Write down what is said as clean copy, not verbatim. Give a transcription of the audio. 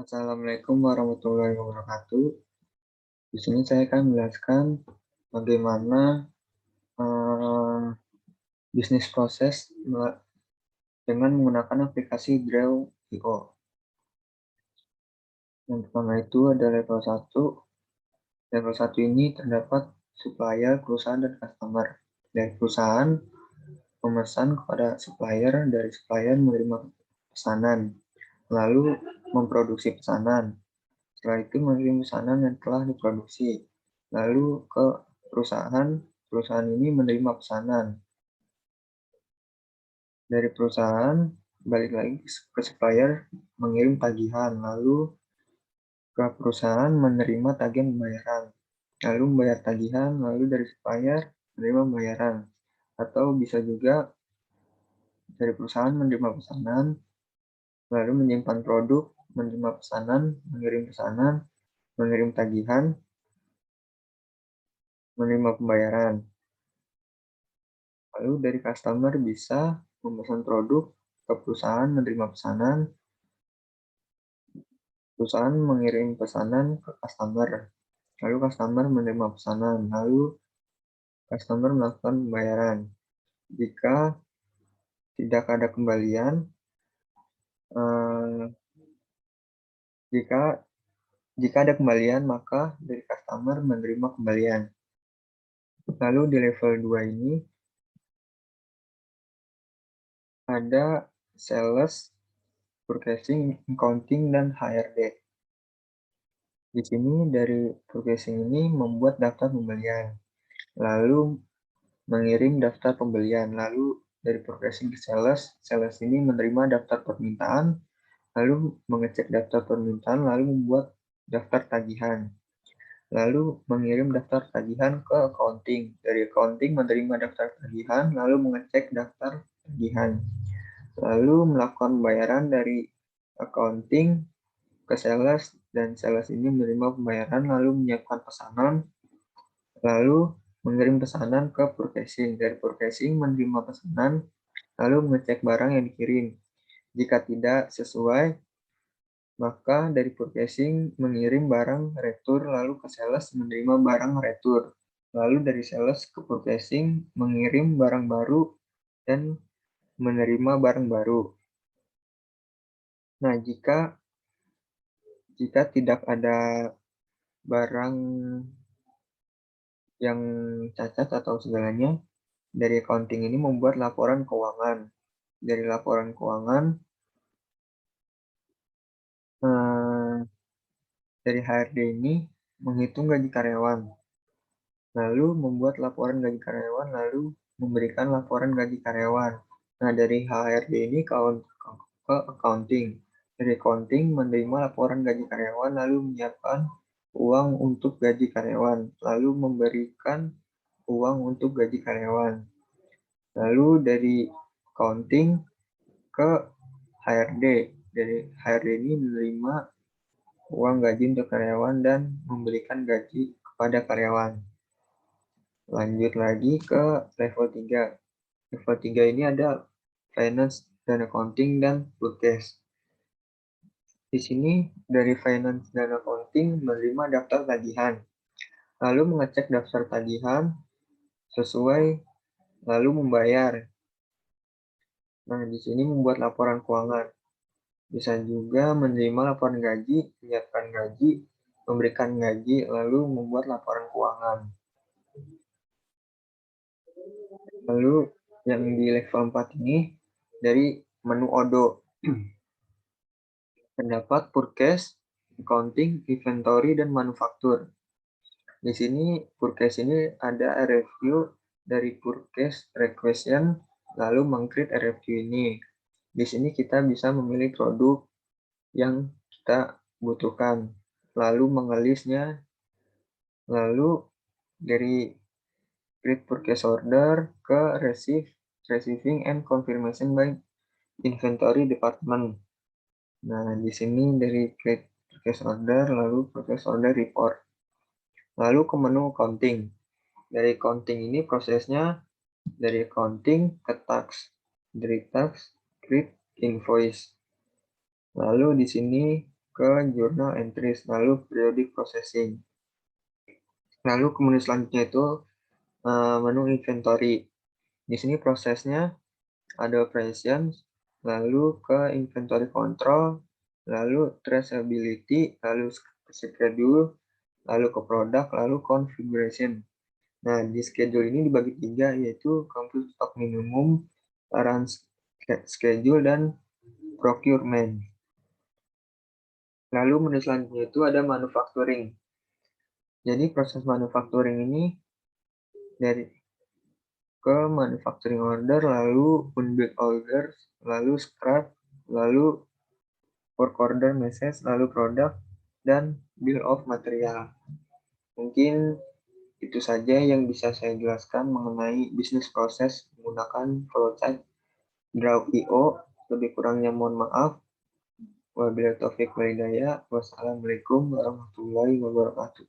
Assalamualaikum warahmatullahi wabarakatuh. Di sini saya akan menjelaskan bagaimana eh, bisnis proses dengan menggunakan aplikasi Draw.io. Yang pertama itu ada level 1. Level 1 ini terdapat supplier, perusahaan, dan customer. Dari perusahaan memesan kepada supplier, dari supplier menerima pesanan, lalu memproduksi pesanan. Setelah itu mengirim pesanan yang telah diproduksi, lalu ke perusahaan. Perusahaan ini menerima pesanan. Dari perusahaan, balik lagi ke supplier, mengirim tagihan, lalu ke perusahaan menerima tagihan pembayaran, lalu membayar tagihan, lalu dari supplier menerima pembayaran. Atau bisa juga dari perusahaan menerima pesanan, lalu menyimpan produk, menerima pesanan, mengirim tagihan, menerima pembayaran. Lalu dari customer bisa memesan produk ke perusahaan, menerima pesanan, perusahaan mengirim pesanan ke customer, lalu customer menerima pesanan, lalu customer melakukan pembayaran. Jika tidak ada kembalian, eh, jika ada kembalian maka dari customer menerima kembalian. Lalu di level 2 ini ada sales, purchasing, accounting, dan HRD. Di sini dari purchasing ini membuat daftar pembelian, lalu mengirim daftar pembelian, lalu dari purchasing ke sales, sales ini menerima daftar permintaan, lalu mengecek daftar permintaan, lalu membuat daftar tagihan, lalu mengirim daftar tagihan ke accounting, dari accounting menerima daftar tagihan, lalu mengecek daftar tagihan, lalu melakukan pembayaran dari accounting ke sales, dan sales ini menerima pembayaran, lalu menyiapkan pesanan, lalu mengirim pesanan ke purchasing. Dari purchasing menerima pesanan, lalu mengecek barang yang dikirim. Jika tidak sesuai, maka dari purchasing mengirim barang retur, lalu ke sales menerima barang retur. Lalu dari sales ke purchasing mengirim barang baru dan menerima barang baru. Nah, jika tidak ada barang yang cacat atau segalanya, dari accounting ini membuat laporan keuangan. Dari laporan keuangan, dari HRD ini menghitung gaji karyawan, lalu membuat laporan gaji karyawan, lalu memberikan laporan gaji karyawan. Nah, dari HRD ini ke accounting. Dari accounting menerima laporan gaji karyawan, lalu menyiapkan uang untuk gaji karyawan, lalu memberikan uang untuk gaji karyawan. Lalu dari accounting ke HRD. Dari HRD ini menerima uang gaji untuk karyawan dan memberikan gaji kepada karyawan. Lanjut lagi ke level 3. Level 3 ini ada finance dan accounting dan purchase. Di sini dari finance dan accounting menerima daftar tagihan, lalu mengecek daftar tagihan sesuai, lalu membayar. Nah, di sini membuat laporan keuangan. Bisa juga menerima laporan gaji, menyiapkan gaji, memberikan gaji, lalu membuat laporan keuangan. Lalu yang di level 4 ini dari menu ODO. Terdapat purchase, accounting, inventory, dan manufaktur. Di sini purchase ini ada review dari purchase requisition, lalu meng-create review ini. Di sini kita bisa memilih produk yang kita butuhkan, lalu mengelisnya, lalu dari create purchase order ke receiving and confirmation by inventory department. Nah, di sini dari create purchase order, lalu purchase order report. Lalu ke menu accounting. Dari accounting ini prosesnya dari accounting ke tax. Dari tax, create invoice. Lalu di sini ke journal entries, lalu periodic processing. Lalu kemudian selanjutnya itu menu inventory. Di sini prosesnya ada operations, lalu ke inventory control, lalu traceability, lalu schedule, lalu ke product, lalu configuration. Nah, di schedule ini dibagi 3, yaitu compute stock minimum, run schedule, dan procurement. Lalu menu selanjutnya itu ada manufacturing. Jadi proses manufacturing ini dari ke manufacturing order, lalu unbilled orders, lalu scrap, lalu work order message, lalu product, dan bill of material. Mungkin itu saja yang bisa saya jelaskan mengenai bisnis proses menggunakan flowchart draw IO. Lebih kurangnya mohon maaf. Wabillahi taufiq wal hidayah. Wassalamualaikum warahmatullahi wabarakatuh.